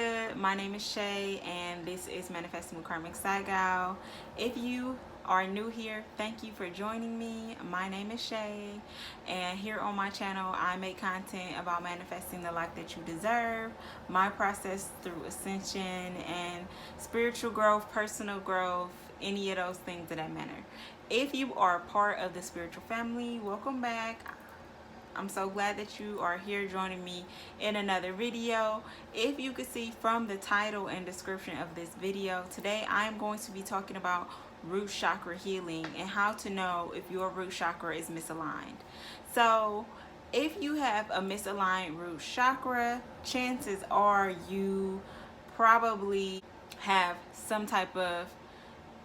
good? My name is Shay, and this is Manifesting with Karmic Saigal. If you are new here, thank you for joining me. My name is Shay, and here on my channel, I make content about manifesting the life that you deserve, my process through ascension and spiritual growth, personal growth, any of those things of that matter. If you are part of the spiritual family, welcome back. I'm so glad that you are here joining me in another video. If you could see from the title and description of this video, today I am going to be talking about root chakra healing and how to know if your root chakra is misaligned. So if you have a misaligned root chakra, chances are you probably have some type of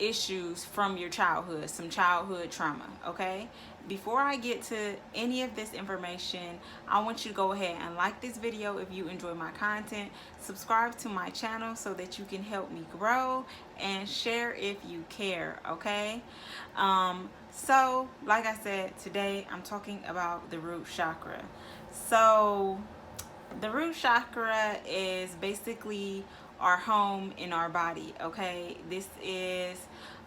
issues from your childhood, some childhood trauma. Okay, before I get to any of this information, I want you to go ahead and like this video if you enjoy my content, subscribe to my channel so that you can help me grow, and share if you care. Okay, so like I said, today I'm talking about the root chakra. So the root chakra is basically our home in our body. Okay, this is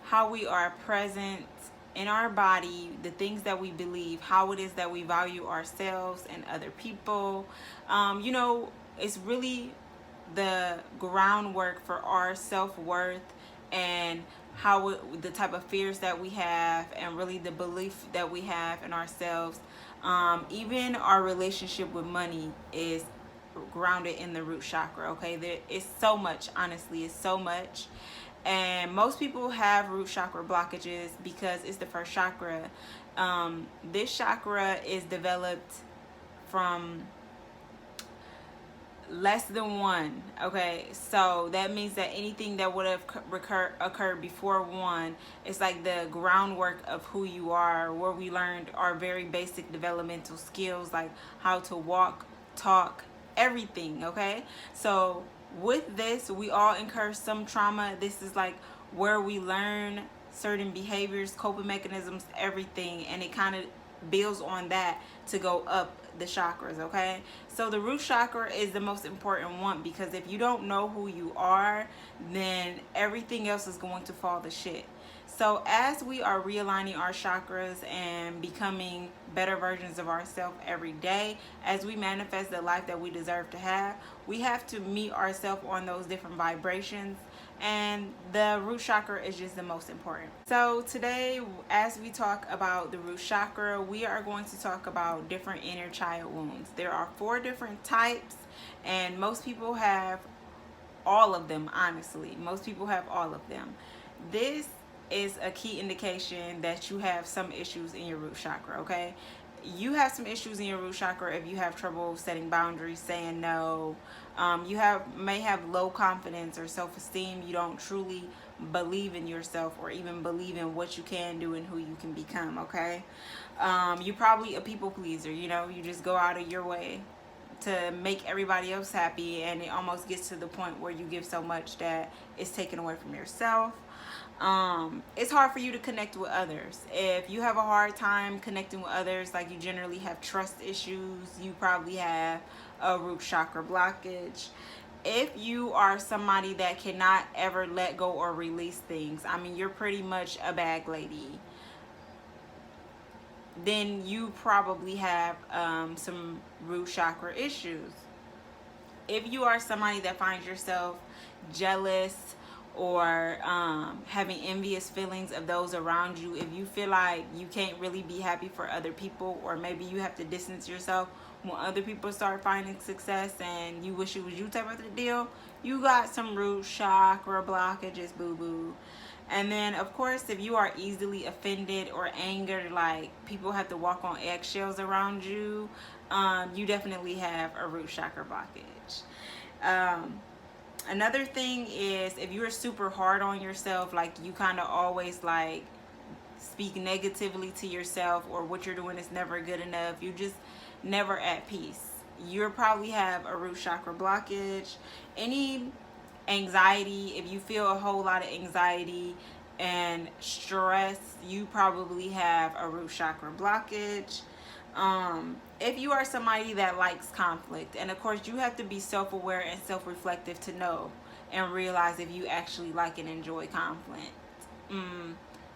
how we are present in our body, the things that we believe, how it is that we value ourselves and other people. It's really the groundwork for our self-worth and the type of fears that we have, and really the belief that we have in ourselves. Even our relationship with money is grounded in the root chakra. Okay, there is so much, honestly, it's so much. And most people have root chakra blockages because it's the first chakra. This chakra is developed from less than one. Okay, so that means that anything that would have occurred before one is like the groundwork of who you are, where we learned our very basic developmental skills, like how to walk, talk, everything. Okay, so with this, we all incur some trauma. This is like where we learn certain behaviors, coping mechanisms, everything, and it kind of builds on that to go up the chakras. Okay, so the root chakra is the most important one, because if you don't know who you are, then everything else is going to fall to shit. So as we are realigning our chakras and becoming better versions of ourselves every day, as we manifest the life that we deserve to have, we have to meet ourselves on those different vibrations, and the root chakra is just the most important. So today, as we talk about the root chakra, we are going to talk about different inner child wounds. There are 4 different types, and most people have all of them. Honestly, most people have all of them. This is a key indication that you have some issues in your root chakra. Okay, you have some issues in your root chakra if you have trouble setting boundaries, saying no. You may have low confidence or self-esteem. You don't truly believe in yourself, or even believe in what you can do and who you can become. Okay, you're probably a people pleaser. You just go out of your way to make everybody else happy, and it almost gets to the point where you give so much that it's taken away from yourself. It's hard for you to connect with others. If you have a hard time connecting with others, like you generally have trust issues, you probably have a root chakra blockage. If you are somebody that cannot ever let go or release things, I mean, you're pretty much a bag lady, then you probably have some root chakra issues. If you are somebody that finds yourself jealous or having envious feelings of those around you, if you feel like you can't really be happy for other people, or maybe you have to distance yourself when other people start finding success and you wish it was you type of the deal, you got some root chakra blockages, boo-boo. And then, of course, if you are easily offended or angered, like people have to walk on eggshells around you, you definitely have a root chakra blockage. Another thing is, if you're super hard on yourself, like you kind of always like speak negatively to yourself, or what you're doing is never good enough, you just never at peace, you probably have a root chakra blockage. Any anxiety, if you feel a whole lot of anxiety and stress, you probably have a root chakra blockage. if you are somebody that likes conflict, and of course you have to be self-aware and self-reflective to know and realize if you actually like and enjoy conflict.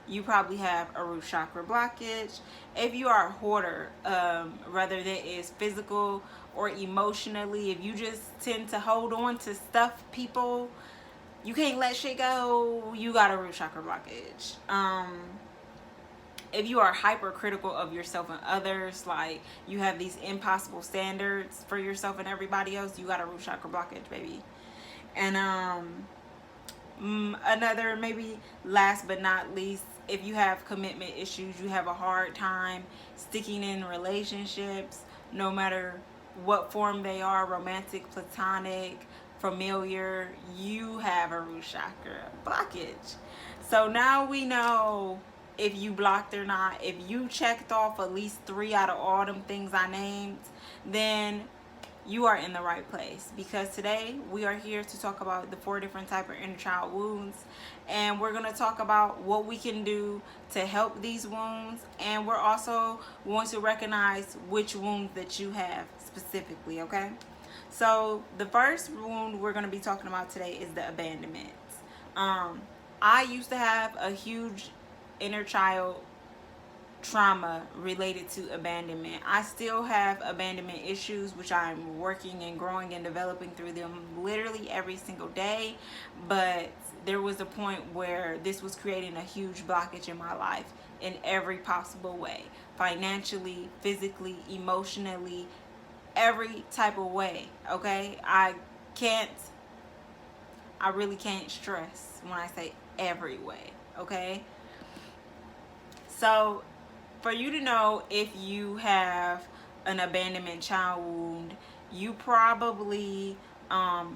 You probably have a root chakra blockage. If you are a hoarder, whether that is physical or emotionally, if you just tend to hold on to stuff, people, you can't let shit go, you got a root chakra blockage. If you are hypercritical of yourself and others, like you have these impossible standards for yourself and everybody else, you got a root chakra blockage, baby. And another, maybe last but not least, if you have commitment issues, you have a hard time sticking in relationships, no matter what form they are, romantic, platonic, familiar, you have a root chakra blockage. So now we know if you blocked or not. If you checked off at least 3 out of all them things I named, then you are in the right place, because today we are here to talk about the 4 different type of inner child wounds, and we're going to talk about what we can do to help these wounds, and we're also going to recognize which wounds that you have specifically. Okay, so the first wound we're going to be talking about today is the abandonment. I used to have a huge inner child trauma related to abandonment. I still have abandonment issues, which I'm working and growing and developing through them literally every single day. But there was a point where this was creating a huge blockage in my life in every possible way, financially, physically, emotionally, every type of way. Okay, I really can't stress when I say every way. Okay, so for you to know if you have an abandonment child wound, you probably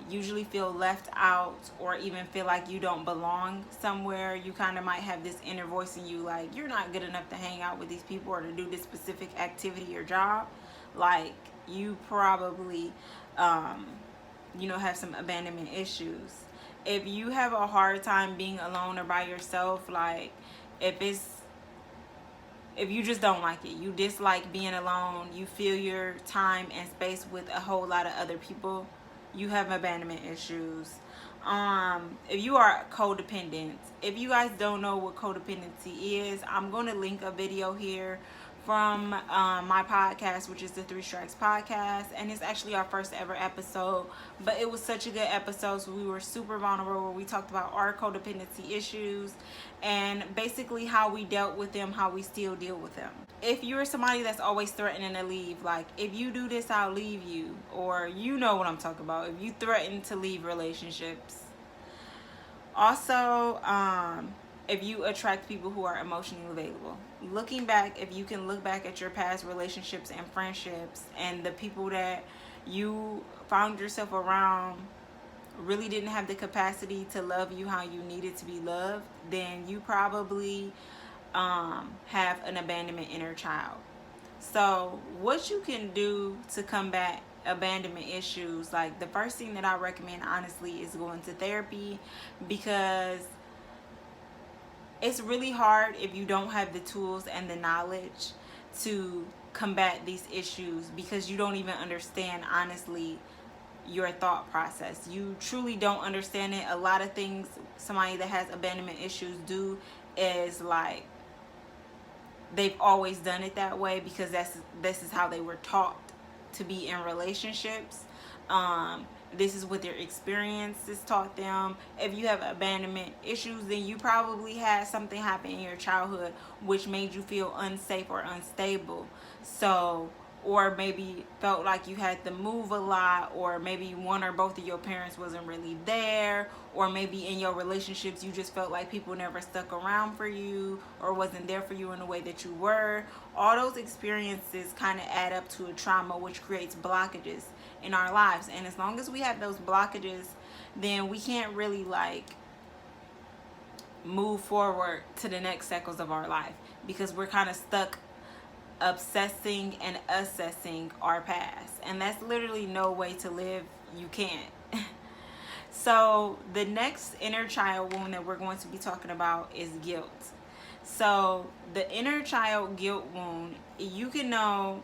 usually feel left out, or even feel like you don't belong somewhere. You kind of might have this inner voice in you like you're not good enough to hang out with these people or to do this specific activity or job. Like you probably have some abandonment issues. If you have a hard time being alone or by yourself, like if you just don't like it, you dislike being alone, you feel your time and space with a whole lot of other people, you have abandonment issues. If you are codependent, if you guys don't know what codependency is, I'm going to link a video here from my podcast, which is the 3 Strikes podcast, and it's actually our first ever episode, but it was such a good episode. So we were super vulnerable, where we talked about our codependency issues and basically how we dealt with them, how we still deal with them. If you're somebody that's always threatening to leave, like if you do this I'll leave you, or you know what I'm talking about, if you threaten to leave relationships. Also, if you attract people who are emotionally available. Looking back, if you can look back at your past relationships and friendships, and the people that you found yourself around really didn't have the capacity to love you how you needed to be loved, then you probably have an abandonment inner child. So what you can do to combat abandonment issues, like the first thing that I recommend honestly is going to therapy, because it's really hard if you don't have the tools and the knowledge to combat these issues, because you don't even understand honestly your thought process. You truly don't understand it. A lot of things somebody that has abandonment issues do is like they've always done it that way, because this is how they were taught to be in relationships. This is what their experiences taught them. If you have abandonment issues, then you probably had something happen in your childhood which made you feel unsafe or unstable. So, or maybe felt like you had to move a lot, or maybe one or both of your parents wasn't really there, or maybe in your relationships you just felt like people never stuck around for you or wasn't there for you in the way that you were. All those experiences kind of add up to a trauma, which creates blockages in our lives. And as long as we have those blockages, then we can't really like move forward to the next cycles of our life, because we're kind of stuck obsessing and assessing our past, and that's literally no way to live. You can't. So the next inner child wound that we're going to be talking about is guilt. So the inner child guilt wound, you can know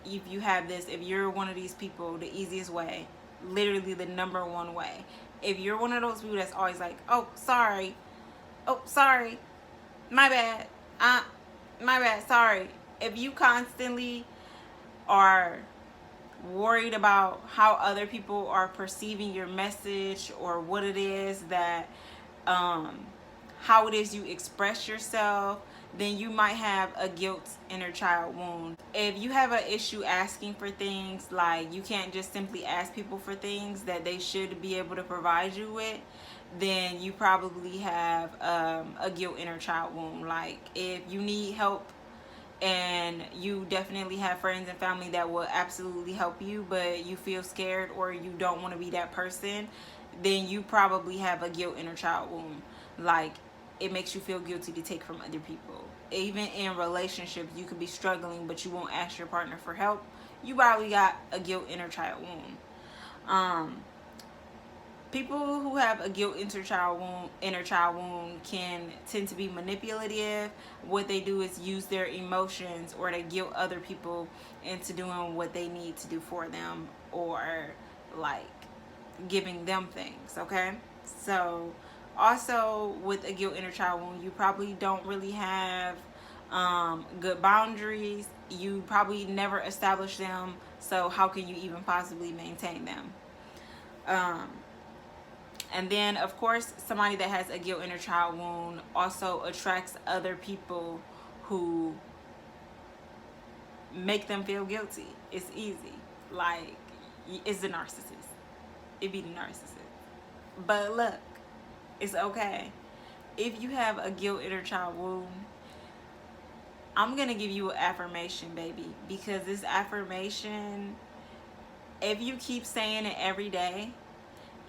if you have this, if you're one of these people, the easiest way, literally the number one way, if you're one of those people that's always like, oh sorry, my bad, my bad, sorry. If you constantly are worried about how other people are perceiving your message, or what it is that how it is you express yourself, then you might have a guilt inner child wound. If you have an issue asking for things, like you can't just simply ask people for things that they should be able to provide you with, then you probably have a guilt inner child wound. Like if you need help and you definitely have friends and family that will absolutely help you, but you feel scared or you don't want to be that person, then you probably have a guilt inner child wound. Like it makes you feel guilty to take from other people. Even in relationships, you could be struggling but you won't ask your partner for help. You probably got a guilt inner child wound. People who have a guilt inner child wound can tend to be manipulative. What they do is use their emotions, or they guilt other people into doing what they need to do for them, or like giving them things. Okay, so also with a guilt inner child wound, you probably don't really have good boundaries. You probably never established them, so how can you even possibly maintain them? And then, of course, somebody that has a guilt inner child wound also attracts other people who make them feel guilty. It's easy. Like, it's the narcissist. It be the narcissist. But look, it's okay. If you have a guilt inner child wound, I'm going to give you an affirmation, baby. Because this affirmation, if you keep saying it every day,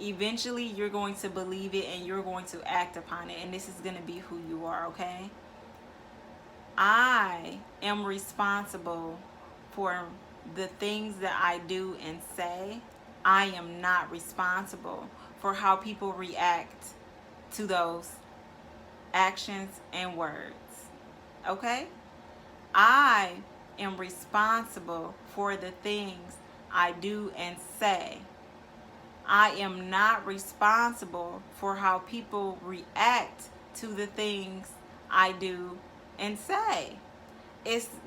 eventually you're going to believe it and you're going to act upon it, and this is going to be who you are. Okay, I am responsible for the things that I do and say. I am not responsible for how people react to those actions and words. Okay, I am responsible for the things I do and say. I am not responsible for how people react to the things I do and say.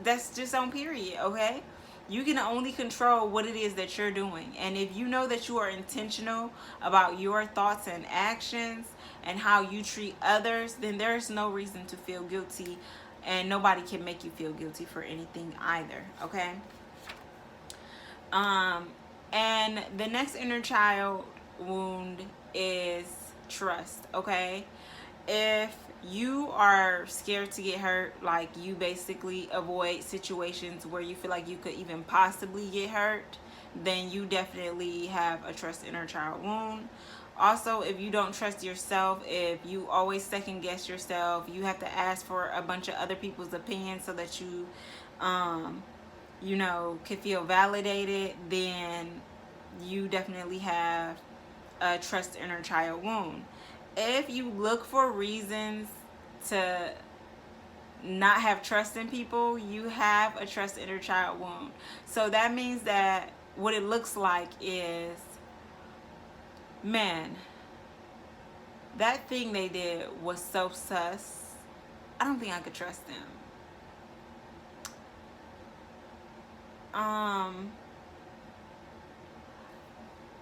That's just on period, okay? You can only control what it is that you're doing. And if you know that you are intentional about your thoughts and actions and how you treat others, then there's no reason to feel guilty, and nobody can make you feel guilty for anything either, okay? And the next inner child wound is trust, okay? If you are scared to get hurt, like you basically avoid situations where you feel like you could even possibly get hurt, then you definitely have a trust inner child wound. Also, if you don't trust yourself, if you always second guess yourself, you have to ask for a bunch of other people's opinions so that you can feel validated, then you definitely have a trust inner child wound. If you look for reasons to not have trust in people, you have a trust inner child wound. So that means that what it looks like is, man, that thing they did was so sus. I don't think I could trust them.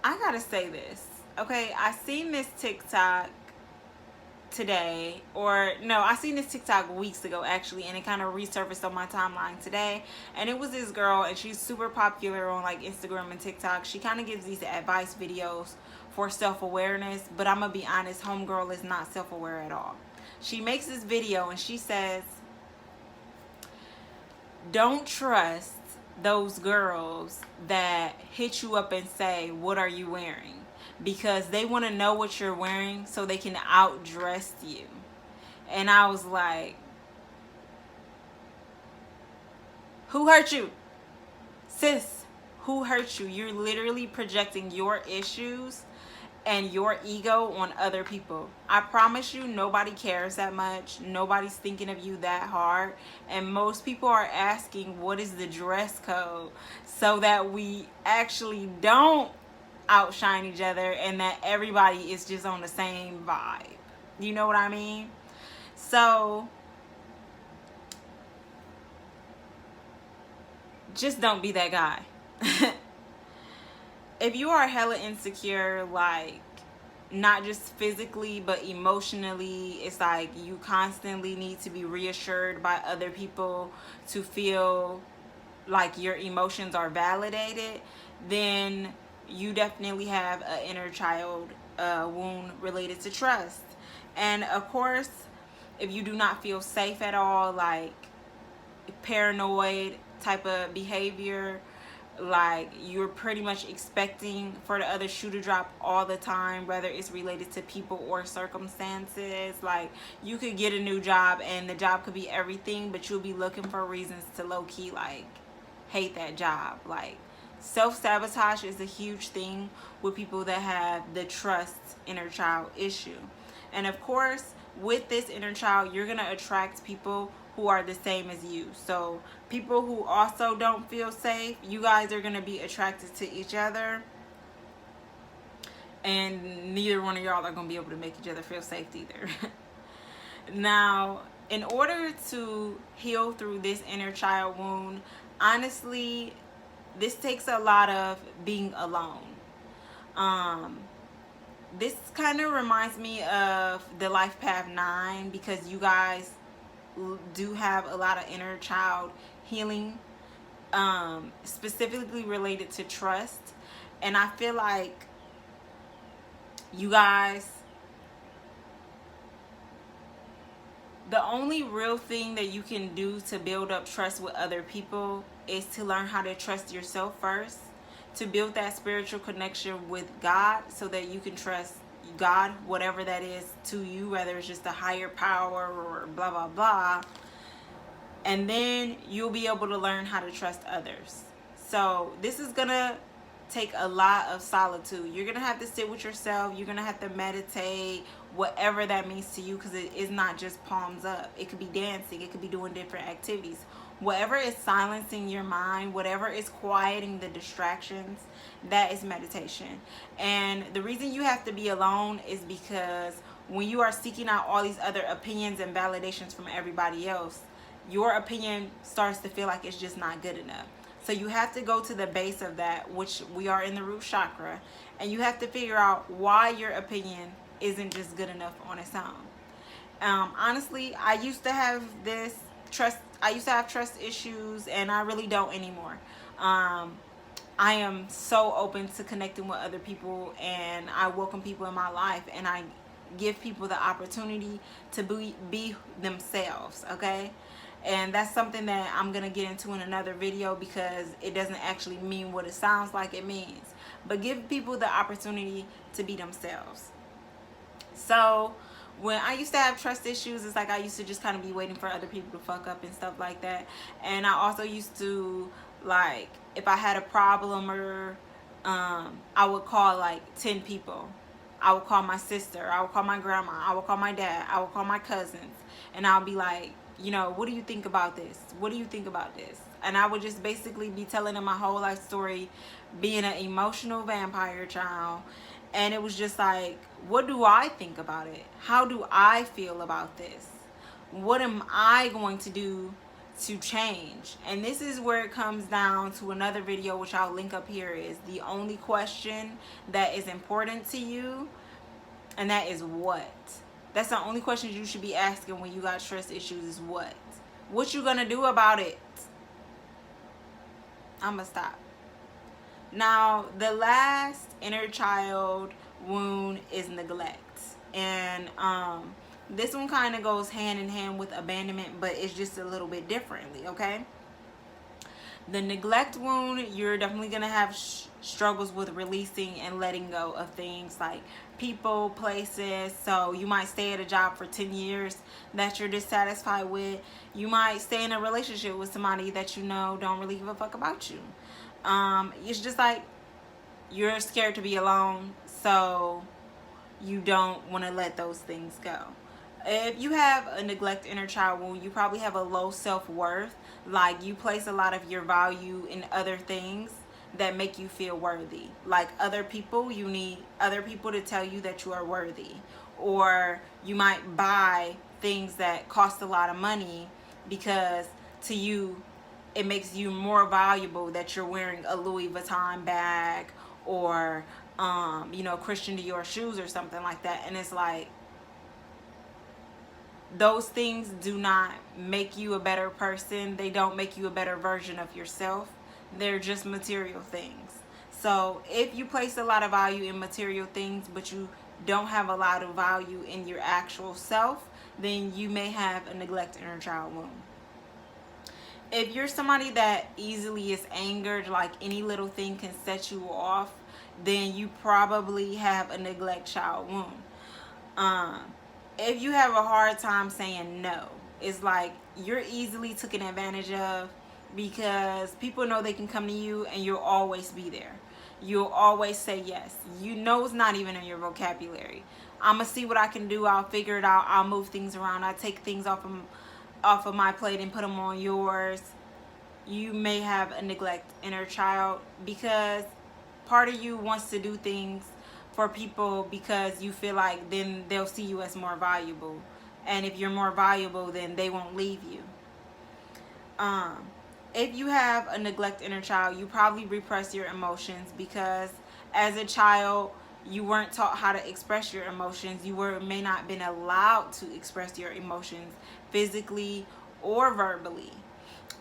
I gotta say this, okay? I seen this TikTok today, or no, I seen this TikTok weeks ago actually, and it kind of resurfaced on my timeline today. And it was this girl, and she's super popular on like Instagram and TikTok. She kind of gives these advice videos for self-awareness, but I'm gonna be honest, homegirl is not self-aware at all. She makes this video and she says, don't trust those girls that hit you up and say, what are you wearing? Because they want to know what you're wearing so they can outdress you. And I was like, who hurt you? Sis, who hurt you? You're literally projecting your issues and your ego on other people. I promise you, nobody cares that much. Nobody's thinking of you that hard. And most people are asking, what is the dress code? So that we actually don't outshine each other and that everybody is just on the same vibe. You know what I mean? So just don't be that guy. If you are hella insecure, like not just physically but emotionally, it's like you constantly need to be reassured by other people to feel like your emotions are validated, then you definitely have an inner child wound related to trust. And of course, if you do not feel safe at all, like paranoid type of behavior, like you're pretty much expecting for the other shoe to drop all the time, whether it's related to people or circumstances. Like you could get a new job and the job could be everything, but you'll be looking for reasons to low-key like hate that job. Like self-sabotage is a huge thing with people that have the trust inner child issue. And of course, with this inner child, you're gonna attract people who are the same as you. So people who also don't feel safe, you guys are going to be attracted to each other, and neither one of y'all are going to be able to make each other feel safe either. Now, in order to heal through this inner child wound, honestly, this takes a lot of being alone. This kind of reminds me of the Life Path 9, because you guys do have a lot of inner child healing, specifically related to trust. And I feel like you guys, the only real thing that you can do to build up trust with other people is to learn how to trust yourself first, to build that spiritual connection with God so that you can trust God, whatever that is to you, whether it's just a higher power or blah blah blah, and then you'll be able to learn how to trust others. So this is gonna take a lot of solitude. You're gonna have to sit with yourself, you're gonna have to meditate, whatever that means to you, because it is not just palms up. It could be dancing, it could be doing different activities. Whatever is silencing your mind, whatever is quieting the distractions, that is meditation. And the reason you have to be alone is because when you are seeking out all these other opinions and validations from everybody else, your opinion starts to feel like it's just not good enough. So you have to go to the base of that, which we are in the root chakra, and you have to figure out why your opinion isn't just good enough on its own. Honestly, I used to have trust issues, and I really don't anymore. I am so open to connecting with other people, and I welcome people in my life, and I give people the opportunity to be themselves, okay? And that's something that I'm going to get into in another video, because it doesn't actually mean what it sounds like it means. But give people the opportunity to be themselves. So when I used to have trust issues, it's like I used to just kind of be waiting for other people to fuck up and stuff like that. And I also used to, like, if I had a problem, or I would call like 10 people. I would call my sister, I would call my grandma, I would call my dad, I would call my cousins, and I'll be like, you know, what do you think about this? What do you think about this? And I would just basically be telling them my whole life story, being an emotional vampire child. And it was just like, what do I think about it? How do I feel about this? What am I going to do to change? And this is where it comes down to another video, which I'll link up here, is the only question that is important to you, and that is what? That's the only question you should be asking when you got trust issues, is what? What you gonna do about it? I'ma stop. Now, the last inner child wound is neglect. And this one kind of goes hand in hand with abandonment, but it's just a little bit differently, okay? The neglect wound, you're definitely going to have struggles with releasing and letting go of things like people, places. So you might stay at a job for 10 years that you're dissatisfied with. You might stay in a relationship with somebody that you know don't really give a fuck about you. It's just like you're scared to be alone, so you don't want to let those things go. If you have a neglect inner child wound, you probably have a low self-worth. Like, you place a lot of your value in other things that make you feel worthy. Like other people, you need other people to tell you that you are worthy. Or you might buy things that cost a lot of money because to you it makes you more valuable that you're wearing a Louis Vuitton bag or Christian Dior shoes or something like that. And it's like, those things do not make you a better person. They don't make you a better version of yourself. They're just material things. So if you place a lot of value in material things, but you don't have a lot of value in your actual self, then you may have a neglect inner child wound. If you're somebody that easily is angered, like any little thing can set you off, then you probably have a neglect child wound. If you have a hard time saying no, it's like you're easily taken advantage of because people know they can come to you and you'll always be there. You'll always say yes. You know it's not even in your vocabulary. I'm going to see what I can do. I'll figure it out. I'll move things around. I take things off of my plate and put them on yours. You may have a neglect inner child because part of you wants to do things for people because you feel like then they'll see you as more valuable, and if you're more valuable, then they won't leave you. If you have a neglect inner child, you probably repress your emotions because as a child you weren't taught how to express your emotions. You may not been allowed to express your emotions physically or verbally.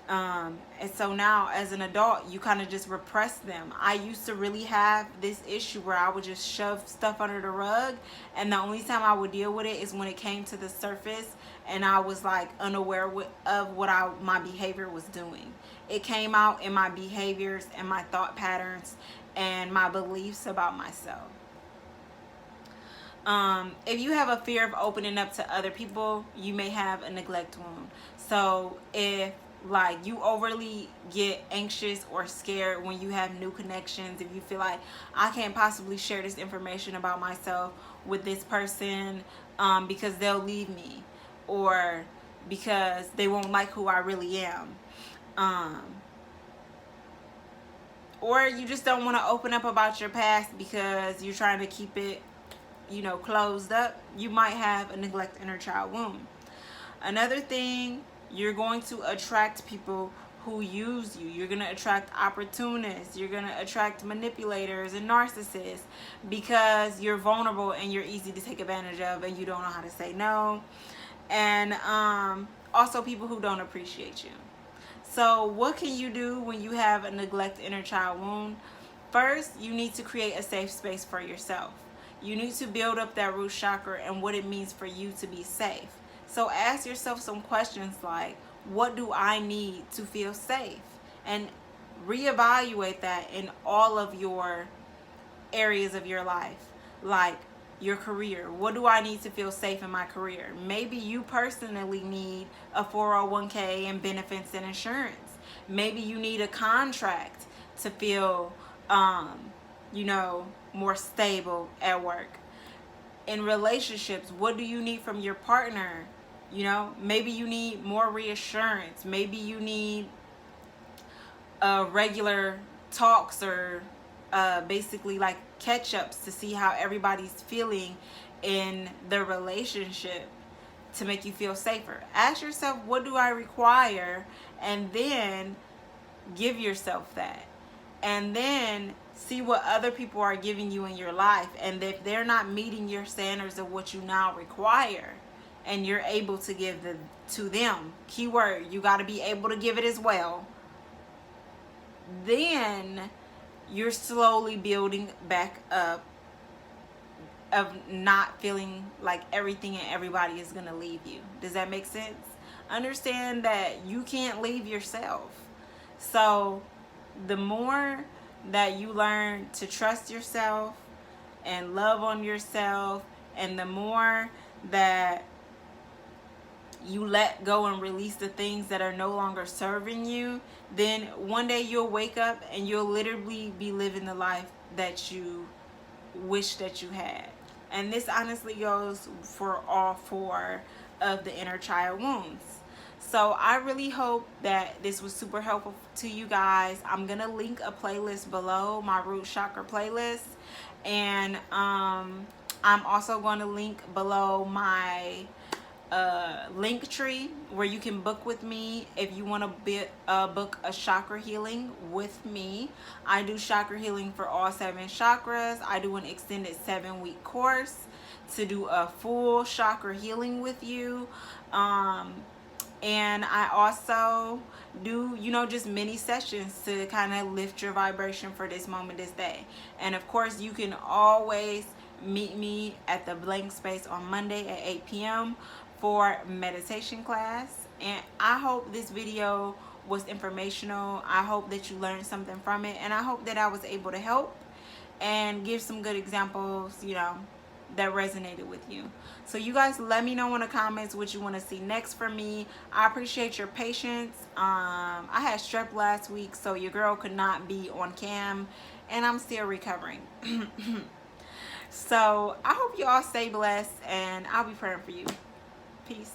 And so now as an adult, you kind of just repress them. I used to really have this issue where I would just shove stuff under the rug, and the only time I would deal with it is when it came to the surface and I was like unaware of what my behavior was doing. It came out in my behaviors and my thought patterns and my beliefs about myself. If you have a fear of opening up to other people, you may have a neglect wound. So if like you overly get anxious or scared when you have new connections, if you feel like I can't possibly share this information about myself with this person because they'll leave me or because they won't like who I really am, or you just don't want to open up about your past because you're trying to keep it closed up, you might have a neglect inner child wound. Another thing, you're going to attract people who use you. You're going to attract opportunists. You're going to attract manipulators and narcissists because you're vulnerable and you're easy to take advantage of and you don't know how to say no. And also people who don't appreciate you. So what can you do when you have a neglect inner child wound? First, you need to create a safe space for yourself. You need to build up that root chakra and what it means for you to be safe. So ask yourself some questions like, what do I need to feel safe? And reevaluate that in all of your areas of your life. Like your career. What do I need to feel safe in my career? Maybe you personally need a 401k and benefits and insurance. Maybe you need a contract to feel, more stable at work. In relationships, what do you need from your partner? Maybe you need more reassurance. Maybe you need regular talks or basically like catch-ups to see how everybody's feeling in the relationship to make you feel safer. Ask yourself, what do I require? And then give yourself that. And then see what other people are giving you in your life. And if they're not meeting your standards of what you now require, and you're able to give to them, keyword, you got to be able to give it as well, then you're slowly building back up of not feeling like everything and everybody is going to leave you. Does that make sense? Understand that you can't leave yourself. So the more that you learn to trust yourself and love on yourself, and the more that you let go and release the things that are no longer serving you, then one day you'll wake up and you'll literally be living the life that you wish that you had. And this honestly goes for all 4 of the inner child wounds. So I really hope that this was super helpful to you guys. I'm gonna link a playlist below, my root chakra playlist, and I'm also going to link below my link tree where you can book with me if you want to book a chakra healing with me. I do chakra healing for all 7 chakras. I do an extended 7-week course to do a full chakra healing with you. And I also do, you know, just mini sessions to kind of lift your vibration for this moment, this day. And of course, you can always meet me at the blank space on Monday at 8 p.m. for meditation class. And I hope this video was informational. I hope that you learned something from it, and I hope that I was able to help and give some good examples, you know, that resonated with you. So you guys, let me know in the comments what you want to see next from me. I appreciate your patience. I had strep last week, so your girl could not be on cam, and I'm still recovering. So I hope you all stay blessed, and I'll be praying for you. Peace.